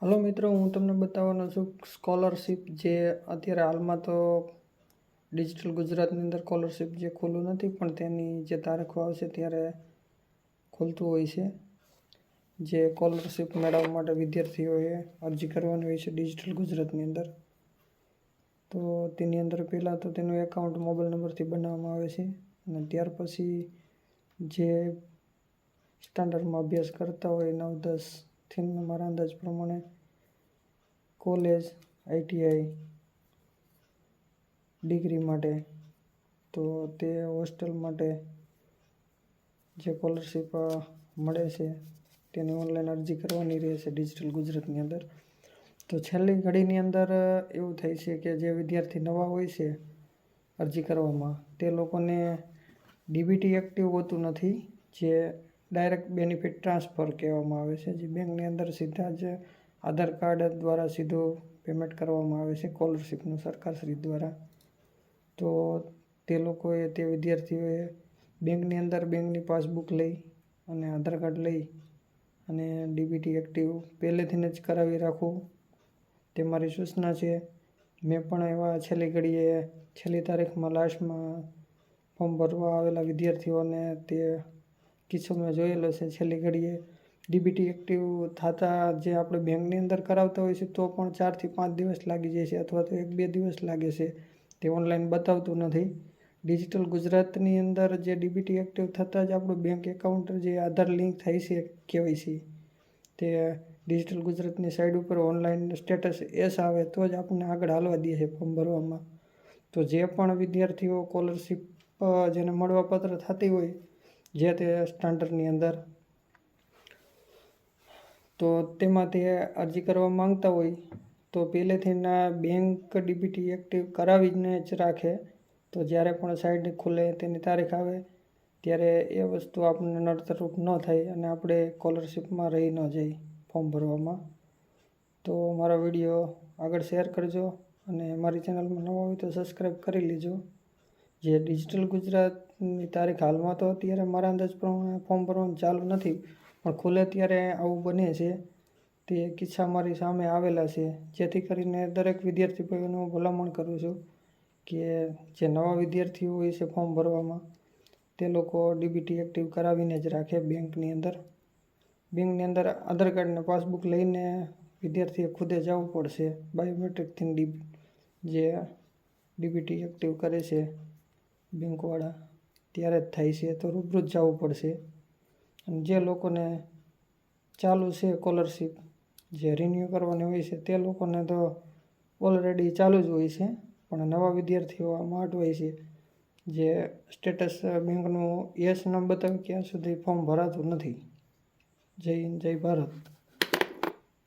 Hello મિત્રો, હું તમને બતાવવાનો છું સ્કોલરશિપ જે અત્યારે હાલમાં તો ડિજિટલ ગુજરાતની અંદર સ્કોલરશિપ જે ખુલ્લું નથી, પણ તેની જે તારીખો આવશે ત્યારે ખુલતું હોય છે. જે સ્કોલરશિપ મેળવવા માટે વિદ્યાર્થીઓએ અરજી કરવાની હોય છે ડિજિટલ ગુજરાતની અંદર. તો તેની અંદર પહેલાં તો તેનું એકાઉન્ટ મોબાઈલ નંબરથી બનાવવામાં આવે છે, અને ત્યાર પછી જે સ્ટાન્ડર્ડમાં અભ્યાસ કરતા હોય 9-10થી મારા અંદાજ પ્રમાણે કોલેજ, ITI, ડિગ્રી માટે, તો તે હોસ્ટેલ માટે જે સ્કોલરશિપ મળે છે તેની ઓનલાઈન અરજી કરવાની રહેશે ડિજિટલ ગુજરાતની અંદર. તો છેલ્લી ઘડીની અંદર એવું થાય છે કે જે વિદ્યાર્થી નવા હોય છે અરજી કરવામાં, તે લોકોને DBT એક્ટિવ હોતું નથી, જે ડાયરેક્ટ બેનિફિટ ટ્રાન્સફર કહેવામાં આવે છે, જે બેંકની અંદર સીધા જ આધાર કાર્ડ દ્વારા સીધું પેમેન્ટ કરવામાં આવે છે સ્કોલરશિપનું સરકારશ્રી દ્વારા. તો તે લોકોએ, તે વિદ્યાર્થીઓએ બેંકની અંદર બેંકની પાસબુક લઈ અને આધાર કાર્ડ લઈ અને DBT એક્ટિવ પહેલેથી જ કરાવી રાખવું, તે મારી સૂચના છે. મેં પણ એવા છેલ્લી ઘડીએ, છેલ્લી તારીખમાં લાસ્ટમાં ફોર્મ ભરવા આવેલા વિદ્યાર્થીઓને તે કિસ્સો મેં જોયેલો છે. છેલ્લી ઘડીએ DBT એક્ટિવ થતાં જે આપણે બેંકની અંદર કરાવતા હોય છે તો પણ 4 થી 5 દિવસ લાગી જાય છે, અથવા તો 1-2 દિવસ લાગે છે. તે ઓનલાઈન બતાવતું નથી. ડિજિટલ ગુજરાતની અંદર જે DBT એક્ટિવ થતાં જ આપણું બેંક એકાઉન્ટ જે આધાર લિંક થાય છે KYC, તે ડિજિટલ ગુજરાતની સાઇડ ઉપર ઓનલાઈન સ્ટેટસ એસ આવે તો જ આપણને આગળ હાલવા દે છે ફોર્મ ભરવામાં. તો જે પણ વિદ્યાર્થીઓ સ્કોલરશિપ જેને મળવાપાત્ર થતી હોય જે તે સ્ટાન્ડર્ડની અંદર, તો તેમાં તે અરજી કરવા માંગતા હોય તો પહેલેથી બેંક DBT એક્ટિવ કરાવીને જ રાખે. તો જ્યારે પણ સાઇડ ખુલે, તેની તારીખ આવે ત્યારે એ વસ્તુ આપણને નડતરરૂપ ન થાય અને આપણે સ્કોલરશિપમાં રહી ન જાય ફોર્મ ભરવામાં. તો મારો વિડીયો આગળ શેર કરજો અને મારી ચેનલમાં નવા હોય તો સબસ્ક્રાઈબ કરી લેજો. જે ડિજિટલ ગુજરાતની તારીખ હાલમાં તો અત્યારે મારા અંદાજ પ્રમાણે ફોર્મ ભરવાનું ચાલુ નથી, પણ ખુલે ત્યારે આવું બને છે. તે કિસ્સા મારી સામે આવેલા છે, જેથી કરીને દરેક વિદ્યાર્થી ભાઈઓને હું ભલામણ કરું છું કે જે નવા વિદ્યાર્થીઓ હોય છે ફોર્મ ભરવામાં, તે લોકો DBT એક્ટિવ કરાવીને જ રાખે બેંકની અંદર. બેંકની અંદર આધાર કાર્ડને પાસબુક લઈને વિદ્યાર્થીએ ખુદે જવું પડશે. બાયોમેટ્રિકથી જે DBT એક્ટિવ કરે છે બેંકવાળા, ત્યારે જ થાય છે, તો રૂબરૂ જ જવું પડશે. અને જે લોકોને ચાલુ છે સ્કોલરશિપ જે રિન્યૂ કરવાની હોય છે, તે લોકોને તો ઓલરેડી ચાલુ જ હોય છે, પણ નવા વિદ્યાર્થીઓ આમાં અટવાય છે. જે સ્ટેટસ બેંકનું યસ ન બતાવે ત્યાં સુધી ફોર્મ ભરાતું નથી. જય હિન્દ, જય ભારત.